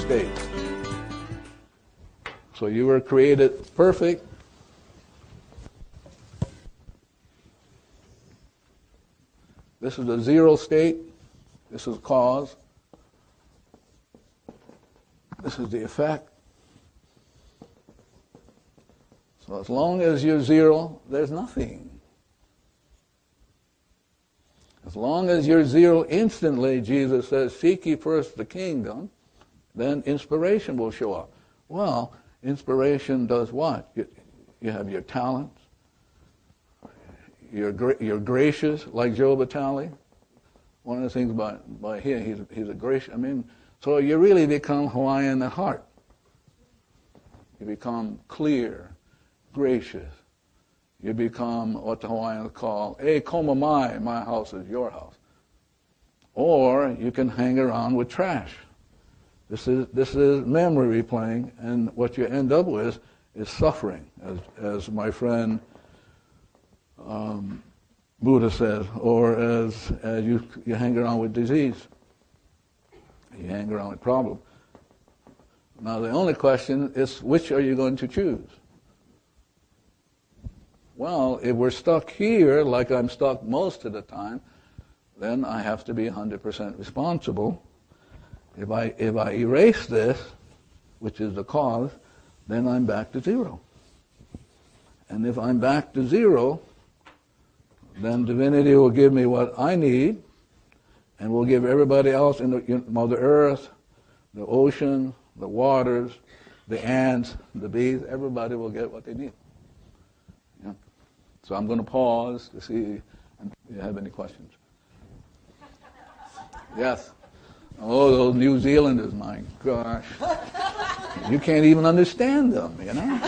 state. So you were created perfect. This is the zero state. This is cause. This is the effect. So as long as you're zero, there's nothing. As long as you're zero instantly, Jesus says, seek ye first the kingdom, then inspiration will show up. Well, inspiration does what? You have your talents. You're gracious, like Joe Vitale. One of the things by him, he's a gracious. I mean, so you really become Hawaiian at heart. You become clear, gracious. You become what the Hawaiians call, e koma mai, my house is your house. Or you can hang around with trash. This is memory replaying, and what you end up with is suffering, as my friend Buddha says, or as you hang around with disease. You hang around with problem. Now the only question is, which are you going to choose? Well, if we're stuck here, like I'm stuck most of the time, then I have to be 100% responsible. If I erase this, which is the cause, then I'm back to zero. And if I'm back to zero, then divinity will give me what I need, and will give everybody else in the Mother Earth, the ocean, the waters, the ants, the bees, everybody will get what they need. Yeah. So I'm going to pause to see if you have any questions. Yes. Oh, those New Zealanders, my gosh. You can't even understand them, you know?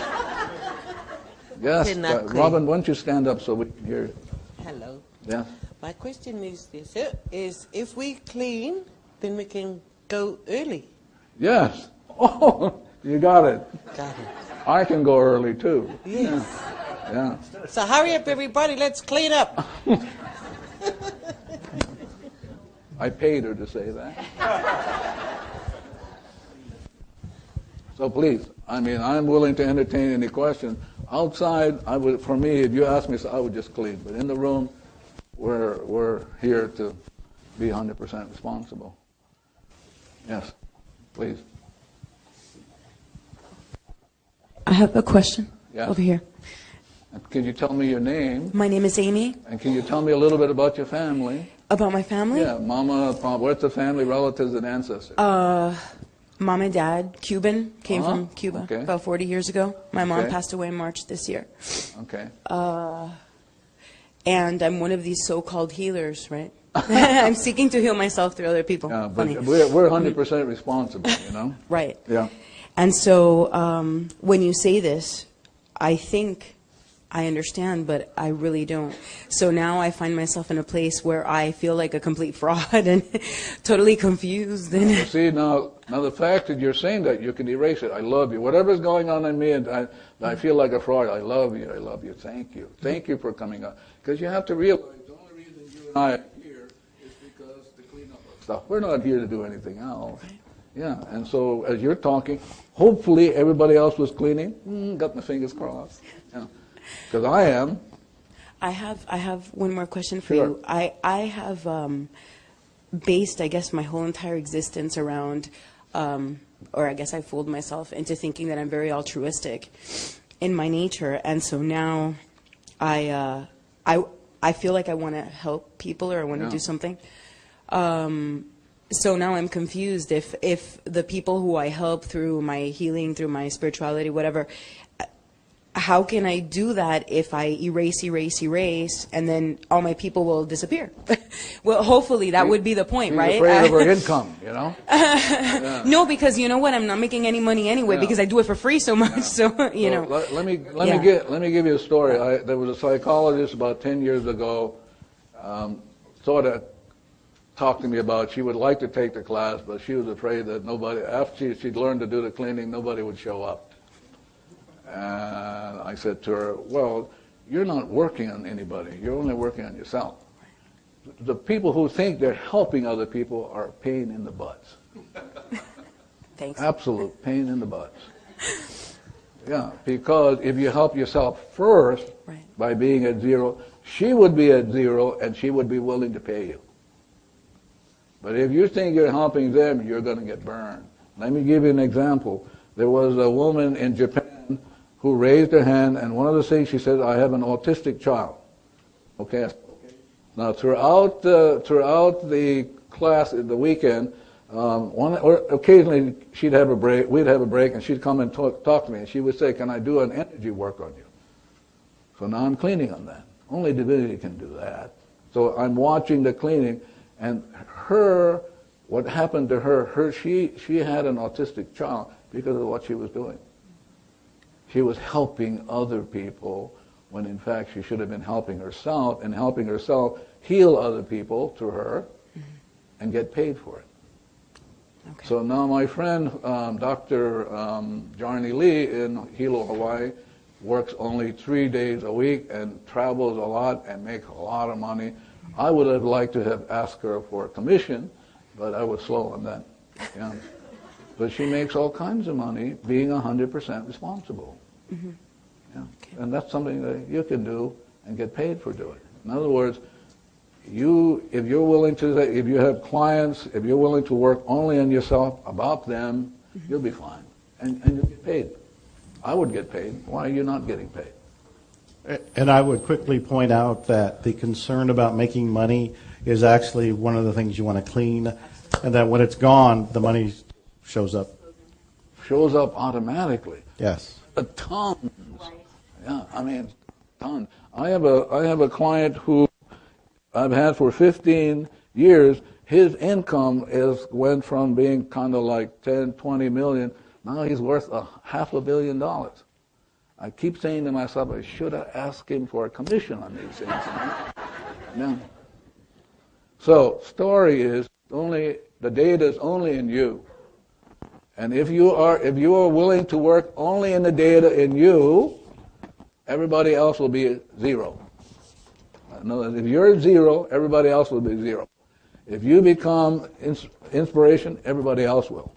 Yes, Robin, why don't you stand up so we can hear you? Hello. Yes. My question is this, is if we clean, then we can go early. Yes. Oh, you got it. Got it. I can go early too. Yes. Yeah. So hurry up, everybody, let's clean up. I paid her to say that. So please, I mean, I'm willing to entertain any questions. Outside, for me, if you ask me, I would just clean. But in the room, we're here to be 100% responsible. Yes, please. I have a question Yes. over here. And can you tell me your name? My name is Amy. And can you tell me a little bit about your family? About my family? Yeah, Mama, Papa, what's the family, relatives, and ancestors? Mom and dad, Cuban, came from Cuba okay. about 40 years ago. My mom Okay. passed away in March this year. Okay. And I'm one of these so-called healers, right? I'm seeking to heal myself through other people. Yeah, but Funny. we're 100% responsible, you know? Right. Yeah. And so when you say this, I think I understand, but I really don't. So now I find myself in a place where I feel like a complete fraud and totally confused. And See, now the fact that you're saying that, you can erase it. I love you. Whatever's going on in me, and I feel like a fraud, I love you, I love you, thank you. Thank you for coming up. Because you have to realize the only reason you and I are here is because to clean up our stuff. We're not here to do anything else. Yeah, and so as you're talking, hopefully everybody else was cleaning. Got my fingers crossed. Yeah. Because I am. I have one more question for Sure. you. I have based, I guess, my whole entire existence around, or I guess I fooled myself into thinking that I'm very altruistic in my nature, and so now I feel like I want to help people or I want to do something. So now I'm confused if the people who I help through my healing, through my spirituality, whatever, how can I do that if I erase, and then all my people will disappear? Well, hopefully that would be the point, She's right? afraid of her income, you know? Yeah. No, because you know what? I'm not making any money anyway because I do it for free so much. So you know. Let me give you a story. There was a psychologist about 10 years ago, sort of talked to me about she would like to take the class, but she was afraid that nobody, after she'd learned to do the cleaning, nobody would show up. And I said to her, well, you're not working on anybody. You're only working on yourself. The people who think they're helping other people are a pain in the butts. Thanks. Absolute pain in the butt. Yeah, because if you help yourself first by being at zero, she would be at zero and she would be willing to pay you. But if you think you're helping them, you're going to get burned. Let me give you an example. There was a woman in Japan who raised her hand, and one of the things she said, I have an autistic child. Okay. Now, throughout the class, the weekend, or occasionally she'd have a break, we'd have a break, and she'd come and talk to me, and she would say, can I do an energy work on you? So now I'm cleaning on that. Only divinity can do that. So I'm watching the cleaning, and what happened to her, she had an autistic child because of what she was doing. She was helping other people when in fact she should have been helping herself, and helping herself heal other people through her and get paid for it. Okay. So now my friend, Dr. Jarni Lee in Hilo, Hawaii, works only 3 days a week and travels a lot and makes a lot of money. I would have liked to have asked her for a commission, but I was slow on that. Yeah. But she makes all kinds of money being 100% responsible. Mm-hmm. Yeah. Okay. And that's something that you can do and get paid for doing. In other words, if you're willing to, if you have clients, if you're willing to work only on yourself, about them, you'll be fine. And you'll get paid. I would get paid. Why are you not getting paid? And I would quickly point out that the concern about making money is actually one of the things you want to clean, and that when it's gone, the money shows up. Shows up automatically. Yes. Tons. Yeah, I mean, tons. I have a client who I've had for 15 years. His income went from being kind of like 10, 20 million. Now he's worth $500 million. I keep saying to myself, I should have asked him for a commission on these things. Yeah. So, story is the data is only in you. And if you are willing to work only in the data in you, everybody else will be zero. In other words, if you're zero, everybody else will be zero. If you become inspiration, everybody else will.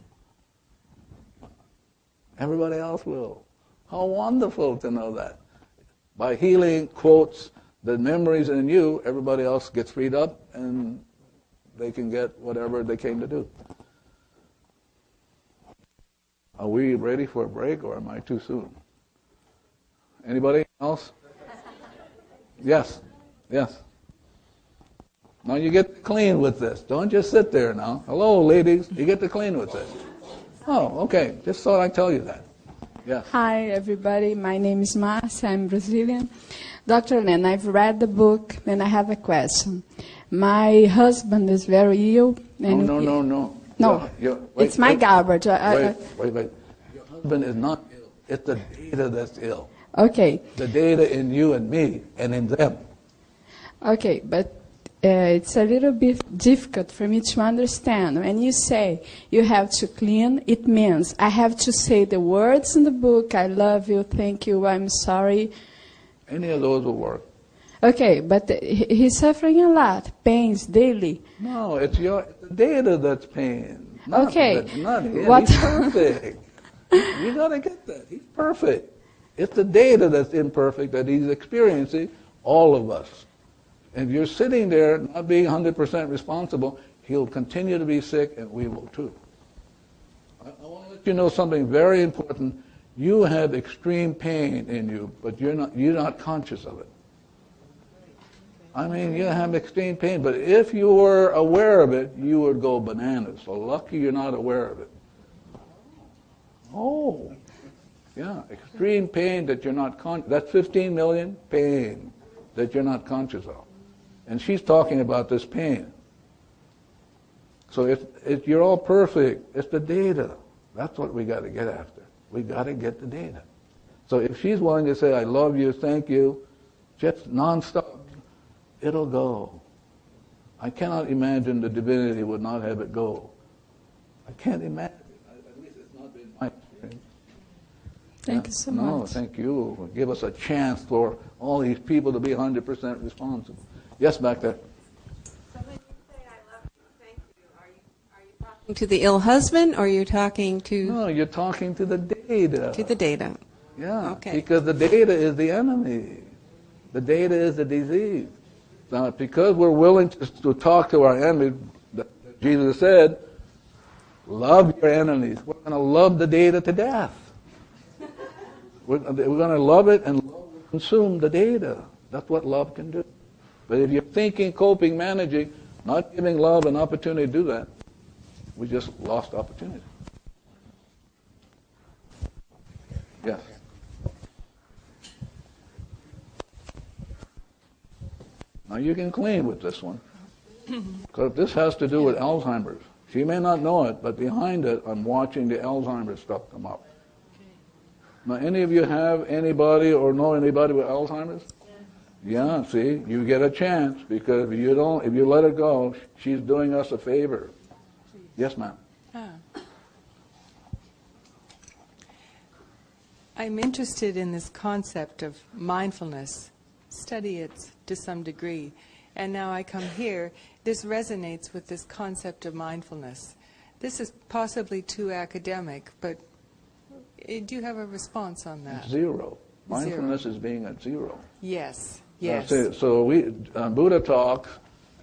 Everybody else will. How wonderful to know that. By healing, quotes, the memories in you, everybody else gets freed up and they can get whatever they came to do. Are we ready for a break, or am I too soon? Anybody else? Yes. Yes. Now you get to clean with this. Don't just sit there now. Hello, ladies. You get to clean with this. Oh, okay. Just thought I'd tell you that. Yes. Hi, everybody. My name is Marcia. I'm Brazilian. Dr. Len, I've read the book, and I have a question. My husband is very ill. And No. It's my garbage. Wait. Your husband is not ill. It's the data that's ill. Okay. The data in you and me and in them. Okay, but it's a little bit difficult for me to understand. When you say you have to clean, it means I have to say the words in the book, I love you, thank you, I'm sorry. Any of those will work. Okay, but he's suffering a lot, pains daily. No, it's the data that's pain. Okay. Not him. He's perfect. You got to get that. He's perfect. It's the data that's imperfect that he's experiencing, all of us. If you're sitting there not being 100% responsible, he'll continue to be sick, and we will too. I want to let you know something very important. You have extreme pain in you, but you're not conscious of it. I mean, you have extreme pain, but if you were aware of it, you would go bananas. So lucky you're not aware of it. Oh, yeah, extreme pain that you're not conscious. That's 15 million pain that you're not conscious of. And she's talking about this pain. So if you're all perfect, it's the data. That's what we got to get after. We got to get the data. So if she's willing to say, I love you, thank you, just nonstop, it'll go. I cannot imagine the divinity would not have it go. I can't imagine. At least it's not been my experience. Thank you so much. No, thank you. Give us a chance for all these people to be 100% responsible. Yes, back there. So when you say I love you, thank you, are you talking To the ill husband, or you're talking to... No, you're talking to the data. To the data. Yeah, Okay. because the data is the enemy. The data is the disease. Now, because we're willing to talk to our enemy, Jesus said, love your enemies. We're going to love the data to death. We're going to love it and consume the data. That's what love can do. But if you're thinking, coping, managing, not giving love an opportunity to do that, we just lost opportunity. Yes. Now you can clean with this one, because this has to do with Alzheimer's. She may not know it, but behind it, I'm watching the Alzheimer's stuff come up. Now, any of you have anybody or know anybody with Alzheimer's? Yeah, see, you get a chance, because if you let it go, she's doing us a favor. Yes, ma'am. I'm interested in this concept of mindfulness. Study it to some degree. And now I come here, this resonates with this concept of mindfulness. This is possibly too academic, but do you have a response on that? Zero. Mindfulness is being at zero. Yes, yes. So Buddha talks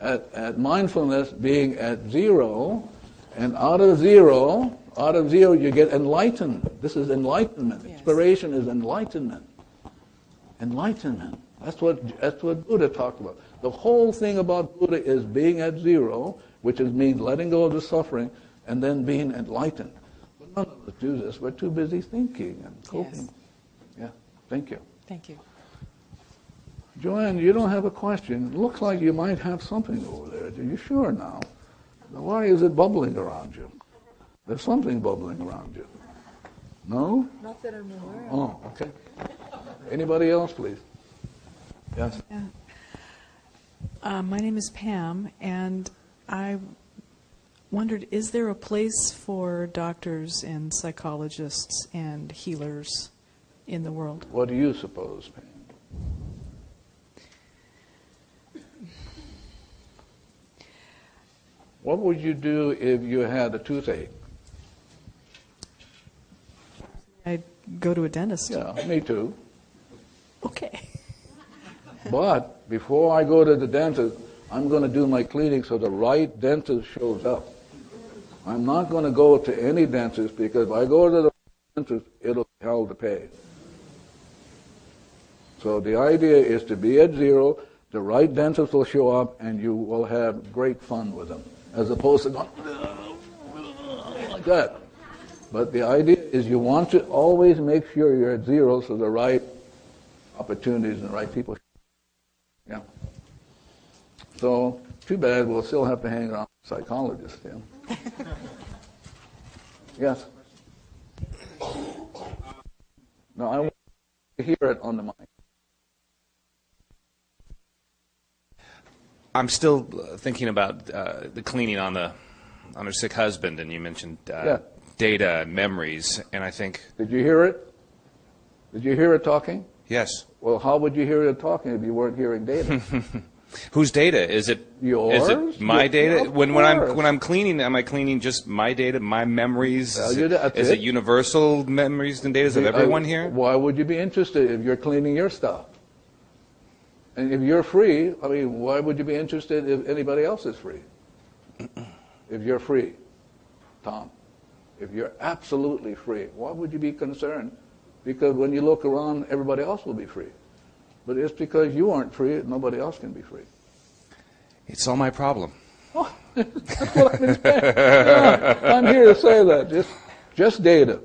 at mindfulness being at zero, and out of zero you get enlightened. This is enlightenment. Yes. Inspiration is enlightenment. Enlightenment. That's what Buddha talked about. The whole thing about Buddha is being at zero, which means letting go of the suffering, and then being enlightened. But none of us do this. We're too busy thinking and coping. Yes. Yeah. Thank you. Thank you. Joanne, you don't have a question. It looks like you might have something over there. Are you sure now? Why is it bubbling around you? There's something bubbling around you. No? Not that I'm aware of. Oh, okay. Anybody else, please? Yes. My name is Pam, and I wondered, is there a place for doctors and psychologists and healers in the world? What do you suppose, Pam? What would you do if you had a toothache? I'd go to a dentist. Yeah, me too. Okay. But before I go to the dentist, I'm going to do my cleaning so the right dentist shows up. I'm not going to go to any dentist, because if I go to the dentist, it'll be hell to pay. So the idea is to be at zero, the right dentist will show up, and you will have great fun with them, as opposed to going like that. But the idea is you want to always make sure you're at zero, so the right opportunities and the right people. Yeah. So, too bad we'll still have to hang around with psychologists, yeah. Yes? No, I want to hear it on the mic. I'm still thinking about the cleaning on her sick husband, and you mentioned data and memories, and I think... Did you hear it? Did you hear it talking? Yes. Well, how would you hear it talking if you weren't hearing data? Whose data? Is it yours? Is it my data? When I'm cleaning, am I cleaning just my data, my memories? Is it universal memories and data of everyone here? Why would you be interested if you're cleaning your stuff? And if you're free, I mean, why would you be interested if anybody else is free? If you're free, Tom, if you're absolutely free, why would you be concerned? Because when you look around, everybody else will be free. But it's because you aren't free, nobody else can be free. It's all my problem. Oh, that's what I've been saying. Yeah, I'm here to say that. Just data.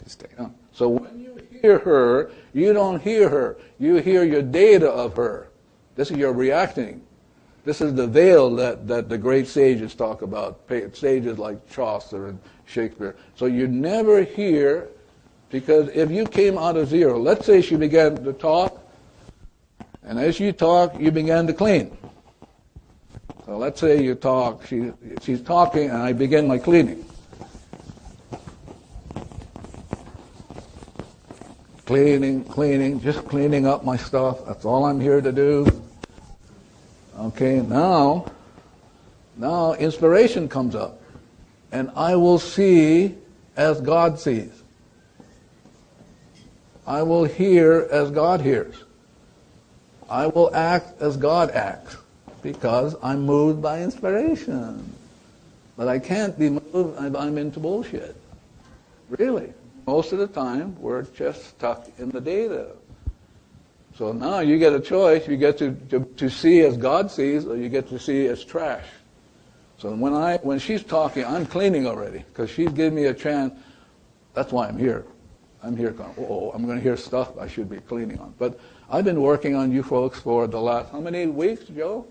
Just data. Yeah. So when you hear her, you don't hear her. You hear your data of her. This is your reacting. This is the veil that the great sages talk about, sages like Chaucer and Shakespeare. So you never hear, because if you came out of zero, let's say she began to talk, and as you talk, you began to clean. So let's say you talk, she's talking, and I begin my cleaning. Cleaning, just cleaning up my stuff. That's all I'm here to do. Okay, now inspiration comes up. and I will see as God sees. I will hear as God hears. I will act as God acts, because I'm moved by inspiration. But I can't be moved if I'm into bullshit. Really. Most of the time, we're just stuck in the data. So now you get a choice. You get to see as God sees, or you get to see as trash. So when she's talking, I'm cleaning already, because she's giving me a chance. That's why I'm here. I'm here going, I'm going to hear stuff I should be cleaning on. But I've been working on you folks for the last, how many weeks, Joe?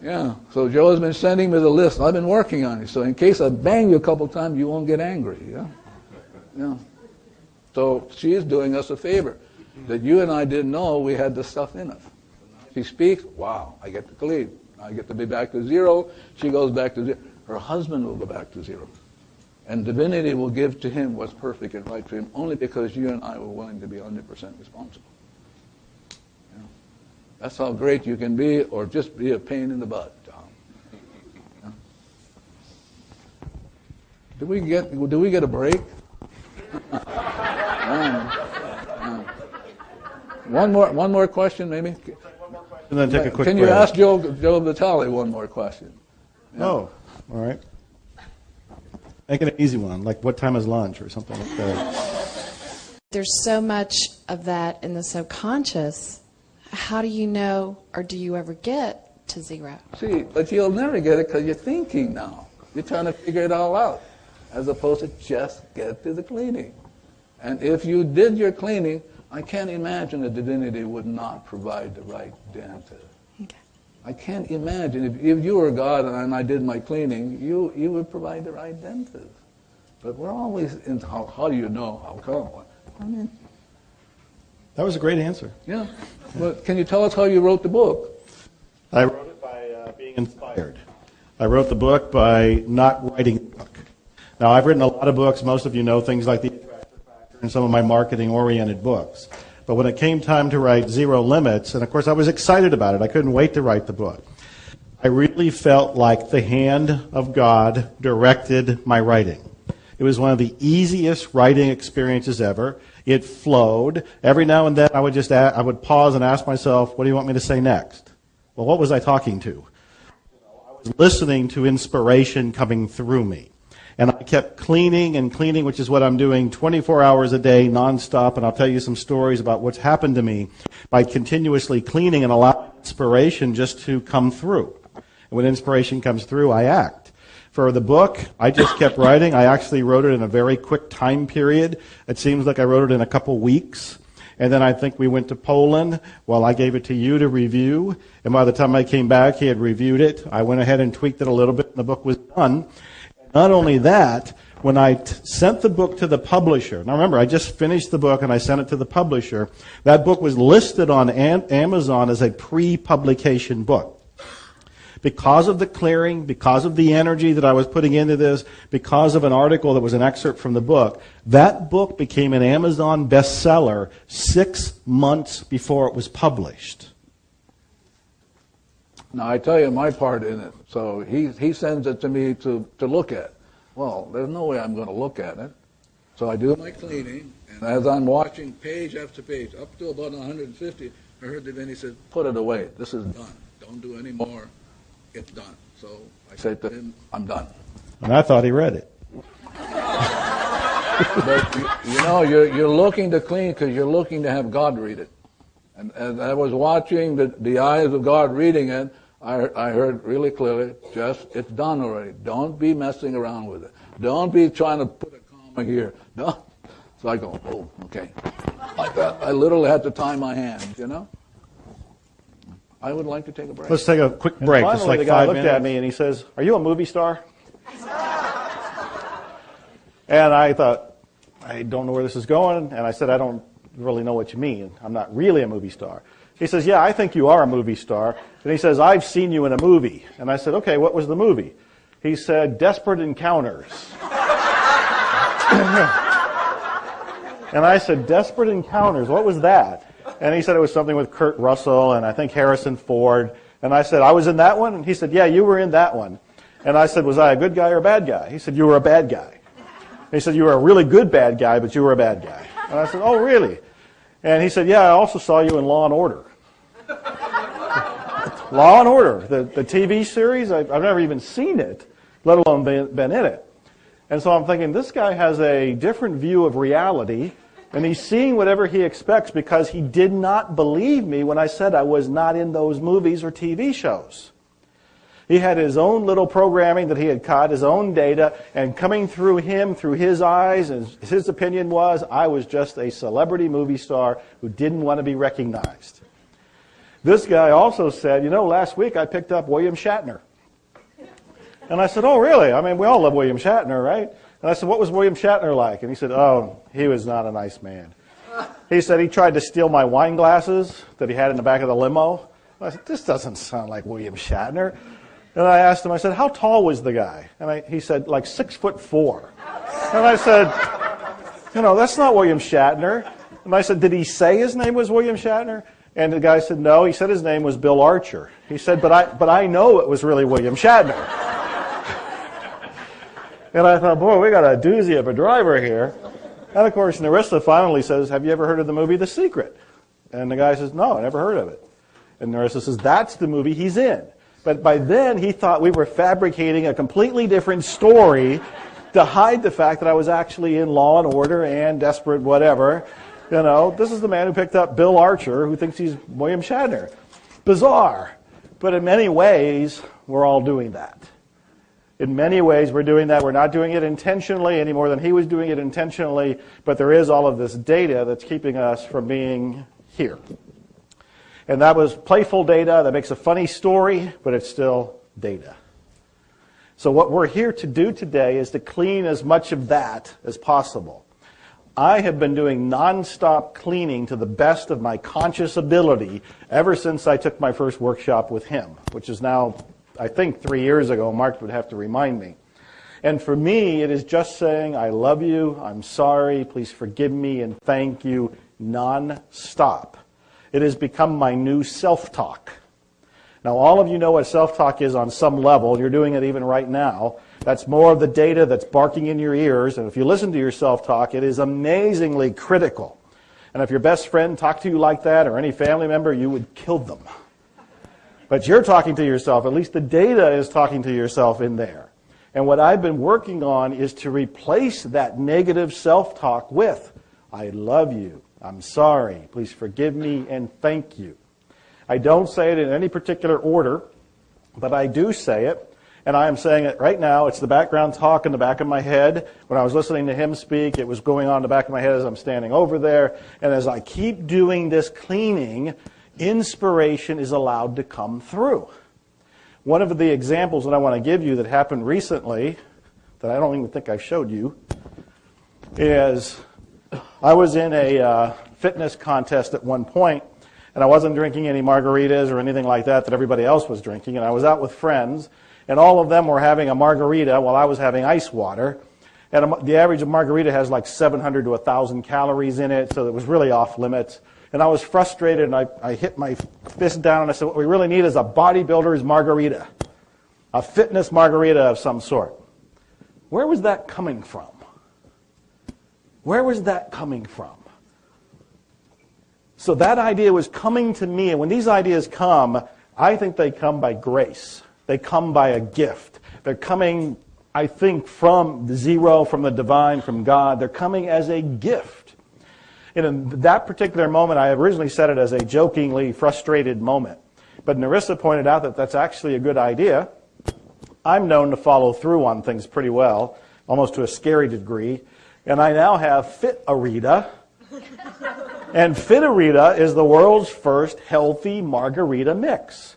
Yeah, so Joe has been sending me the list. I've been working on it. So in case I bang you a couple times, you won't get angry. Yeah. So she is doing us a favor that you and I didn't know we had this stuff in us. She speaks, wow, I get to clean. I get to be back to zero. She goes back to zero. Her husband will go back to zero. And divinity will give to him what's perfect and right to him only because you and I were willing to be 100% responsible. That's how great you can be, or just be a pain in the butt, Tom. Yeah. Do we get a break? One more question, maybe. And then take a quick Can you break. ask Joe Vitaly one more question? Yeah. Oh, all right. Make it an easy one, like what time is lunch or something like that. There's so much of that in the subconscious. How do you know, or do you ever get to zero? See, but you'll never get it because you're thinking now. You're trying to figure it all out, as opposed to just get to the cleaning. And if you did your cleaning, I can't imagine that divinity would not provide the right dentist. Okay. I can't imagine if you were God and I did my cleaning, you would provide the right dentist. But we're always in how do you know? How come? I mean, That was a great answer. yeah. Well, can you tell us how you wrote the book? I wrote it by being inspired. I wrote the book by not writing the book. Now, I've written a lot of books. Most of you know things like The Attractor Factor and some of my marketing-oriented books. But when it came time to write Zero Limits, and of course I was excited about it. I couldn't wait to write the book. I really felt like the hand of God directed my writing. It was one of the easiest writing experiences ever. It flowed. Every now and then I would pause and ask myself, what do you want me to say next? Well, what was I talking to? I was listening to inspiration coming through me. And I kept cleaning and cleaning, which is what I'm doing 24 hours a day, nonstop. And I'll tell you some stories about what's happened to me by continuously cleaning and allowing inspiration just to come through. And when inspiration comes through, I act. For the book, I just kept writing. I actually wrote it in a very quick time period. It seems like I wrote it in a couple weeks. And then I think we went to Poland. Well, I gave it to you to review. And by the time I came back, he had reviewed it. I went ahead and tweaked it a little bit, and the book was done. And not only that, when I sent the book to the publisher, now remember, I just finished the book and I sent it to the publisher. That book was listed on Amazon as a pre-publication book. Because of the clearing, because of the energy that I was putting into this, because of an article that was an excerpt from the book, that book became an Amazon bestseller 6 months before it was published. Now, I tell you my part in it. So he sends it to me to look at. Well, there's no way I'm going to look at it. So I do my cleaning, and as I'm watching page after page, up to about 150, I heard Divinity say, put it away. This is done. Don't do any more. It's done. So I said to him, I'm done. And I thought he read it. But you're looking to clean because you're looking to have God read it. And as I was watching the eyes of God reading it, I heard really clearly, just, it's done already. Don't be messing around with it. Don't be trying to put a comma here. Don't. So I go, oh, okay. Like that. I literally had to tie my hands, you know? I would like to take a break. Let's take a quick break. And finally, just like the guy 5 looked minutes. at me and he says, "Are you a movie star?" And I thought, I don't know where this is going. And I said, I don't really know what you mean. I'm not really a movie star. He says, yeah, I think you are a movie star. And he says, I've seen you in a movie. And I said, okay, what was the movie? He said, Desperate Encounters. And I said, Desperate Encounters, what was that? And he said it was something with Kurt Russell and I think Harrison Ford. And I said, I was in that one? And he said, yeah, you were in that one. And I said, was I a good guy or a bad guy? He said, you were a bad guy. And he said, you were a really good bad guy, but you were a bad guy. And I said, oh, really? And he said, yeah, I also saw you in Law and Order. Law and Order, the TV series, I've never even seen it, let alone been in it. And so I'm thinking, this guy has a different view of reality, and he's seeing whatever he expects because he did not believe me when I said I was not in those movies or TV shows. He had his own little programming that he had caught, his own data, and coming through him, through his eyes, and his opinion was I was just a celebrity movie star who didn't want to be recognized. This guy also said, you know, last week I picked up William Shatner. And I said, oh, really? I mean, we all love William Shatner, right? And I said, what was William Shatner like? And he said, oh, he was not a nice man. He said he tried to steal my wine glasses that he had in the back of the limo. I said, this doesn't sound like William Shatner. And I asked him, I said, how tall was the guy? And he said, like 6'4". And I said, you know, that's not William Shatner. And I said, did he say his name was William Shatner? And the guy said, no, he said his name was Bill Archer. He said, but I know it was really William Shatner. And I thought, boy, we got a doozy of a driver here. And of course, Narissa finally says, have you ever heard of the movie The Secret? And the guy says, no, I never heard of it. And Narissa says, that's the movie he's in. But by then, he thought we were fabricating a completely different story to hide the fact that I was actually in Law and Order and Desperate whatever. You know, this is the man who picked up Bill Archer, who thinks he's William Shatner. Bizarre. But in many ways, we're all doing that. In many ways, we're doing that. We're not doing it intentionally any more than he was doing it intentionally, but there is all of this data that's keeping us from being here. And that was playful data that makes a funny story, but it's still data. So what we're here to do today is to clean as much of that as possible. I have been doing nonstop cleaning to the best of my conscious ability ever since I took my first workshop with him, which is now, I think, 3 years ago. Mark would have to remind me. And for me, it is just saying, I love you, I'm sorry, please forgive me, and thank you, nonstop. It has become my new self-talk. Now, all of you know what self-talk is on some level. You're doing it even right now. That's more of the data that's barking in your ears. And if you listen to your self-talk, it is amazingly critical. And if your best friend talked to you like that, or any family member, you would kill them. But you're talking to yourself. At least the data is talking to yourself in there. And what I've been working on is to replace that negative self-talk with, I love you. I'm sorry, please forgive me, and thank you. I don't say it in any particular order, but I do say it, and I am saying it right now. It's the background talk in the back of my head. When I was listening to him speak, it was going on in the back of my head as I'm standing over there, and as I keep doing this cleaning, inspiration is allowed to come through. One of the examples that I want to give you that happened recently, that I don't even think I showed you, is I was in a fitness contest at one point, and I wasn't drinking any margaritas or anything like that everybody else was drinking, and I was out with friends, and all of them were having a margarita while I was having ice water, and the average of margarita has like 700 to 1,000 calories in it, so it was really off limits, and I was frustrated, and I hit my fist down, and I said, what we really need is a bodybuilder's margarita, a fitness margarita of some sort. Where was that coming from? Where was that coming from? So that idea was coming to me, and when these ideas come, I think they come by grace. They come by a gift. They're coming, I think, from the zero, from the divine, from God. They're coming as a gift. And in that particular moment, I originally said it as a jokingly frustrated moment. But Narissa pointed out that that's actually a good idea. I'm known to follow through on things pretty well, almost to a scary degree. And I now have Fit-A-Rita. And Fit-A-Rita is the world's first healthy margarita mix.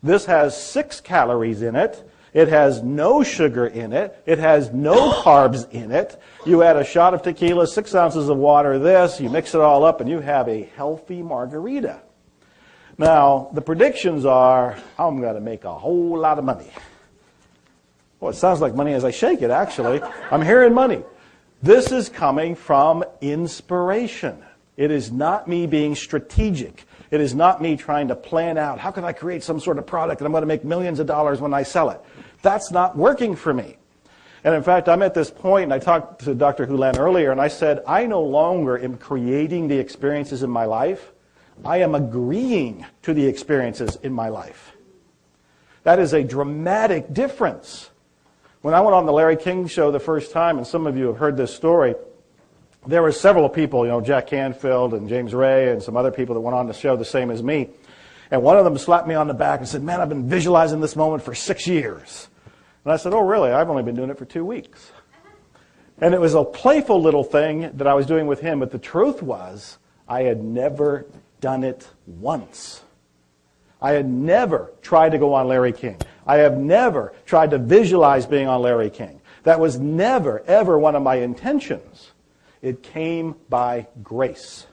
This has 6 calories in it. It has no sugar in it. It has no carbs in it. You add a shot of tequila, 6 ounces of water, this, you mix it all up, and you have a healthy margarita. Now, the predictions are, I'm going to make a whole lot of money. Well, it sounds like money as I shake it, actually. I'm hearing money. This is coming from inspiration. It is not me being strategic. It is not me trying to plan out, how can I create some sort of product and I'm going to make millions of dollars when I sell it. That's not working for me. And in fact, I'm at this point, and I talked to Dr. Houlihan earlier, and I said, I no longer am creating the experiences in my life. I am agreeing to the experiences in my life. That is a dramatic difference. When I went on the Larry King show the first time, and some of you have heard this story, there were several people, Jack Canfield and James Ray and some other people that went on the show the same as me. And one of them slapped me on the back and said, man, I've been visualizing this moment for 6 years. And I said, oh, really? I've only been doing it for 2 weeks. And it was a playful little thing that I was doing with him, but the truth was I had never done it once. I had never tried to go on Larry King. I have never tried to visualize being on Larry King. That was never, ever one of my intentions. It came by grace.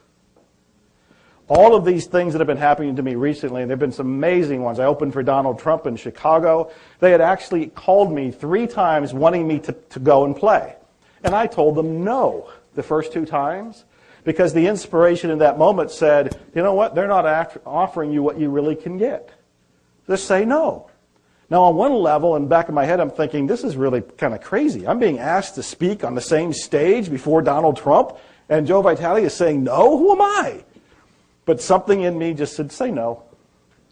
All of these things that have been happening to me recently, and there have been some amazing ones. I opened for Donald Trump in Chicago. They had actually called me 3 times wanting me to go and play. And I told them no the first 2 times because the inspiration in that moment said, you know what, they're not offering you what you really can get. Just say no. Now on one level, in the back of my head, I'm thinking, this is really kind of crazy. I'm being asked to speak on the same stage before Donald Trump, and Joe Vitale is saying no? Who am I? But something in me just said, say no.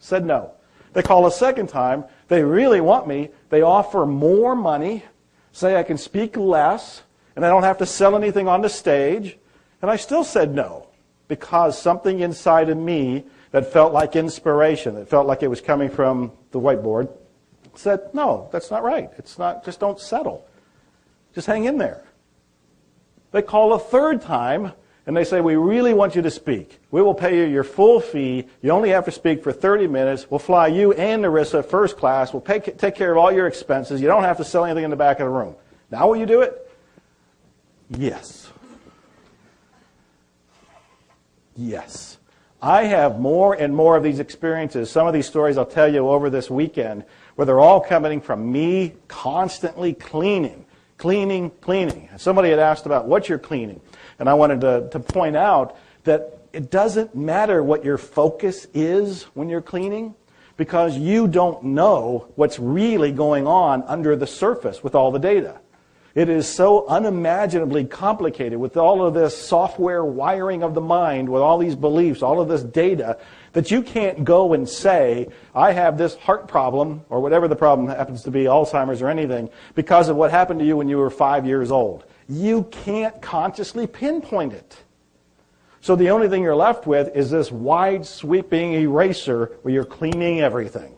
Said no. They call a second time. They really want me. They offer more money, say I can speak less, and I don't have to sell anything on the stage. And I still said no, because something inside of me that felt like inspiration, that felt like it was coming from the whiteboard, said, no, that's not right. It's not, just don't settle. Just hang in there. They call a third time, and they say, we really want you to speak. We will pay you your full fee. You only have to speak for 30 minutes. We'll fly you and Narissa first class. We'll take care of all your expenses. You don't have to sell anything in the back of the room. Now will you do it? Yes. Yes. I have more and more of these experiences. Some of these stories I'll tell you over this weekend, where they're all coming from me constantly cleaning. Somebody had asked about what you're cleaning. And I wanted to point out that it doesn't matter what your focus is when you're cleaning, because you don't know what's really going on under the surface with all the data. It is so unimaginably complicated with all of this software wiring of the mind, with all these beliefs, all of this data, that you can't go and say, I have this heart problem, or whatever the problem happens to be, Alzheimer's or anything, because of what happened to you when you were 5 years old. You can't consciously pinpoint it. So the only thing you're left with is this wide sweeping eraser where you're cleaning everything.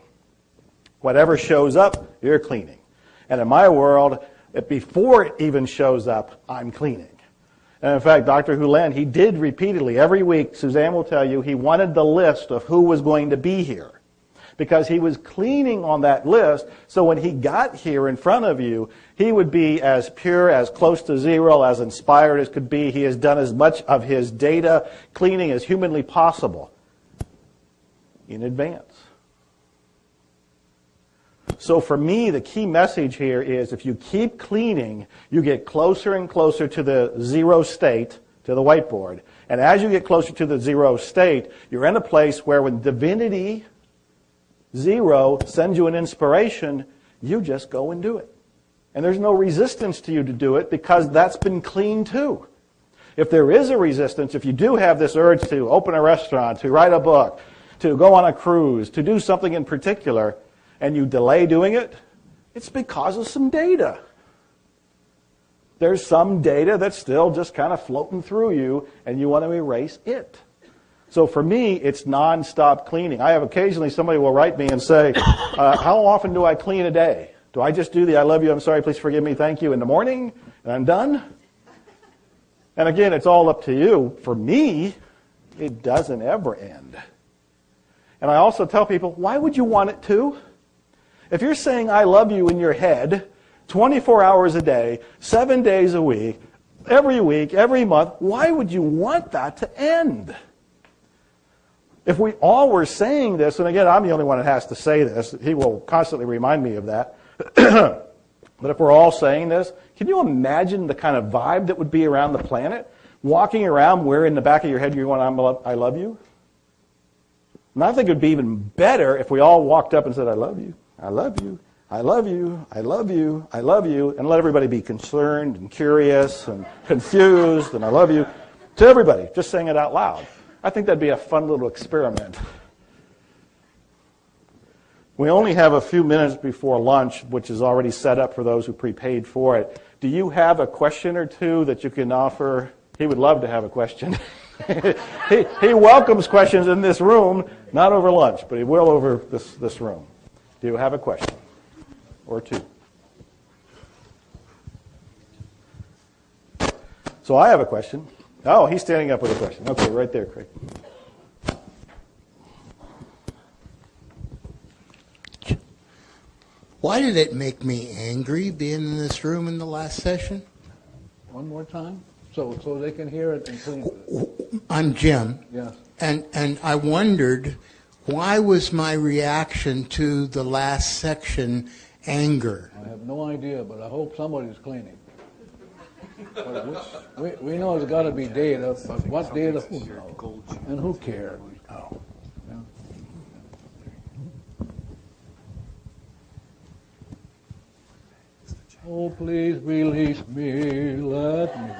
Whatever shows up, you're cleaning. And in my world, before it even shows up, I'm cleaning. And in fact, Dr. Houlihan, he did repeatedly, every week, Suzanne will tell you, he wanted the list of who was going to be here. Because he was cleaning on that list, so when he got here in front of you, he would be as pure, as close to zero, as inspired as could be. He has done as much of his data cleaning as humanly possible in advance. So for me, the key message here is if you keep cleaning, you get closer and closer to the zero state, to the whiteboard. And as you get closer to the zero state, you're in a place where when divinity, zero, sends you an inspiration, you just go and do it. And there's no resistance to you to do it because that's been cleaned too. If there is a resistance, if you do have this urge to open a restaurant, to write a book, to go on a cruise, to do something in particular, and you delay doing it, it's because of some data. There's some data that's still just kind of floating through you, and you want to erase it. So for me, it's nonstop cleaning. I have occasionally somebody will write me and say, how often do I clean a day? Do I just do the I love you, I'm sorry, please forgive me, thank you in the morning, and I'm done? And again, it's all up to you. For me, it doesn't ever end. And I also tell people, why would you want it to? If you're saying I love you in your head 24 hours a day, 7 days a week, every month, why would you want that to end? If we all were saying this, and again, I'm the only one that has to say this, he will constantly remind me of that, but if we're all saying this, can you imagine the kind of vibe that would be around the planet? Walking around where in the back of your head you're going, I love you? And I think it would be even better if we all walked up and said, I love you, I love you, I love you, I love you, I love you, and let everybody be concerned and curious and confused, and I love you, to everybody, just saying it out loud. I think that'd be a fun little experiment. We only have a few minutes before lunch, which is already set up for those who prepaid for it. Do you have a question or two that you can offer? He would love to have a question. he welcomes questions in this room, not over lunch, but he will over this room. Do you have a question or two? So I have a question. Oh, he's standing up with a question. Okay, right there, Craig. Why did it make me angry being in this room in the last session? One more time, so they can hear it and clean it. I'm Jim. Yes. And I wondered, why was my reaction to the last section anger? I have no idea, but I hope somebody's cleaning. We know it's got to be data, but what data? Who knows? And who cares? Oh. Yeah. Oh, please release me, let me go.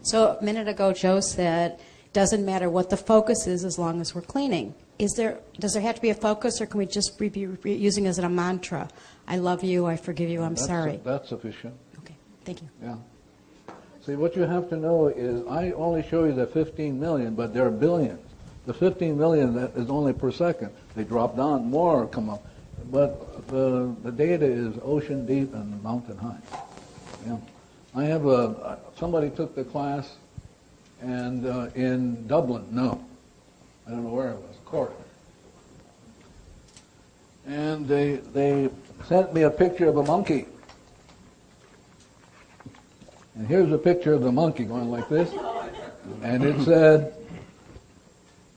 So a minute ago, Joe said, doesn't matter what the focus is as long as we're cleaning. Does there have to be a focus, or can we just be using it as a mantra? I love you, I forgive you, I'm sorry. That's sufficient. Okay, thank you. Yeah. See, what you have to know is I only show you the 15 million, but there are billions. The 15 million that is only per second. They drop down, more come up. But the data is ocean deep and mountain high. Yeah. I have somebody took the class, and in Dublin, no, I don't know where it was, Cork. And they sent me a picture of a monkey. And here's a picture of the monkey going like this. And it said,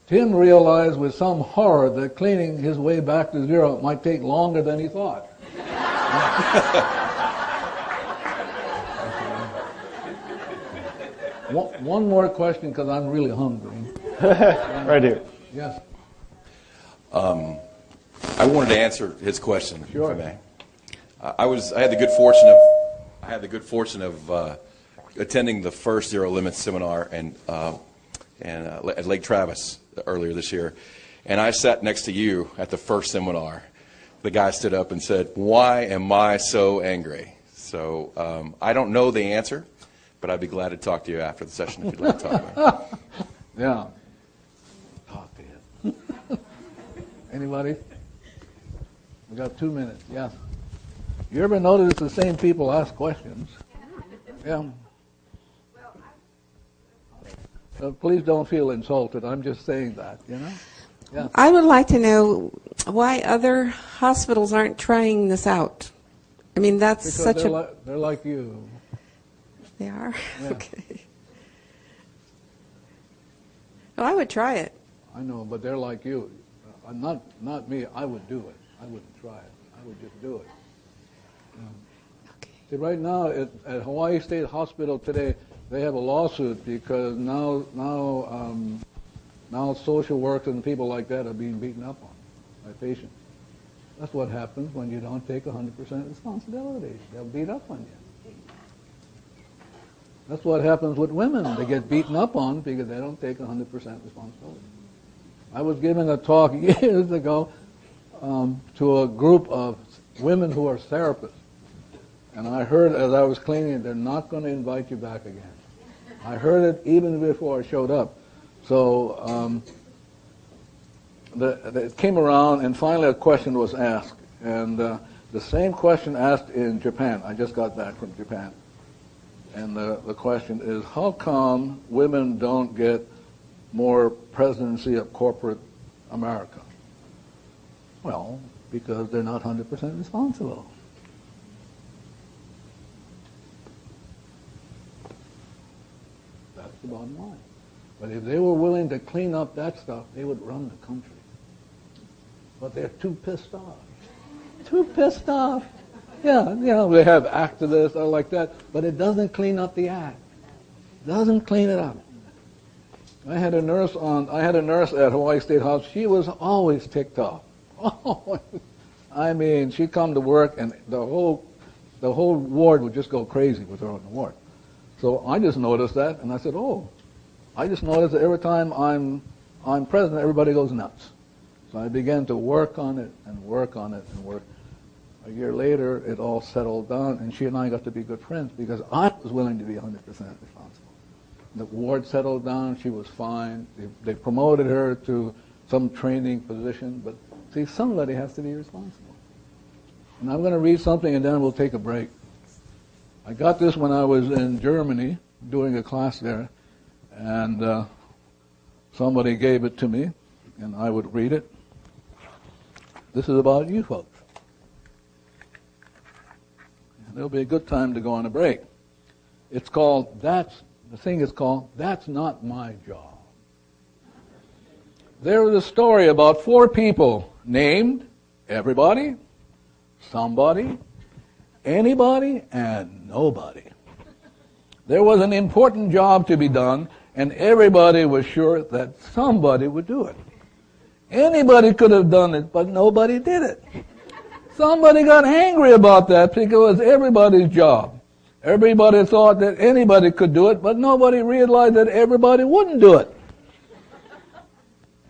Tim realized with some horror that cleaning his way back to zero might take longer than he thought. One more question, because I'm really hungry. Right here. Yes. I wanted to answer his question, sure. if I may. I had the good fortune of attending the first Zero Limits seminar at Lake Travis earlier this year, and I sat next to you at the first seminar. The guy stood up and said, "Why am I so angry?" So I don't know the answer, but I'd be glad to talk to you after the session if you'd like to talk about it. Yeah. Talk to him. Anybody? We got 2 minutes. Yes. You ever notice the same people ask questions? Yeah. Please don't feel insulted. I'm just saying that, you know? Yeah. I would like to know why other hospitals aren't trying this out. I mean, that's because they're like you. They are? Yeah. Okay. Well, I would try it. I know, but they're like you. Not me. I would do it. I wouldn't try it. I would just do it. Okay. See, right now at Hawaii State Hospital today, they have a lawsuit because now social workers and people like that are being beaten up on by patients. That's what happens when you don't take 100% responsibility. They'll beat up on you. That's what happens with women. They get beaten up on because they don't take 100% responsibility. I was giving a talk years ago to a group of women who are therapists. And I heard as I was cleaning, they're not going to invite you back again. I heard it even before I showed up. So it came around, and finally a question was asked. And the same question asked in Japan. I just got back from Japan. And the question is, how come women don't get more presidency of corporate America? Well, because they're not 100% responsible. That's the bottom line. But if they were willing to clean up that stuff, they would run the country. But they're too pissed off. Too pissed off. Yeah, they have activists or like that, but it doesn't clean up the act. Doesn't clean it up. I had a nurse at Hawaii State Hospital. She was always ticked off. Oh, I mean, she'd come to work and the whole ward would just go crazy with her on the ward. So I just noticed that, and I said, oh, I just noticed that every time I'm present, everybody goes nuts. So I began to work on it and work on it and work. A year later, it all settled down, and she and I got to be good friends because I was willing to be 100% responsible. The ward settled down. She was fine. They promoted her to some training position. But see, somebody has to be responsible. And I'm going to read something, and then we'll take a break. I got this when I was in Germany doing a class there, and somebody gave it to me, and I would read it. This is about you folks. And it'll be a good time to go on a break. It's called, the thing is called, That's Not My Job. There was a story about 4 people named everybody, somebody, anybody, and nobody. There was an important job to be done, and everybody was sure that somebody would do it. Anybody could have done it, but nobody did it. Somebody got angry about that because it was everybody's job. Everybody thought that anybody could do it, but nobody realized that everybody wouldn't do it.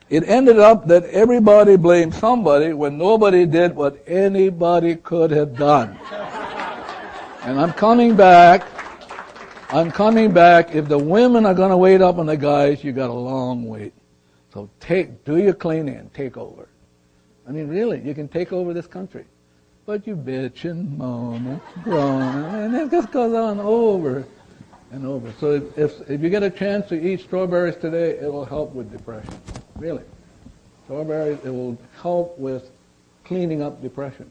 It ended up that everybody blamed somebody when nobody did what anybody could have done. And I'm coming back. If the women are going to wait up on the guys, you got a long wait. So do your cleaning and take over. I mean, really, you can take over this country. But you bitch and moan and groan, and it just goes on over and over. So if you get a chance to eat strawberries today, it will help with depression. Really. Strawberries, it will help with cleaning up depression.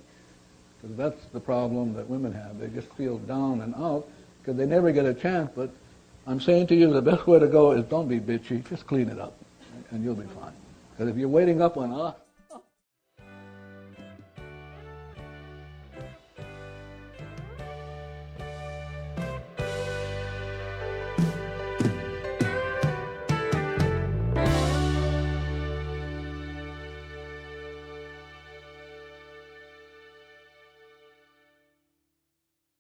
Because that's the problem that women have. They just feel down and out because they never get a chance. But I'm saying to you, the best way to go is don't be bitchy. Just clean it up, and you'll be fine. Because if you're waiting up on us,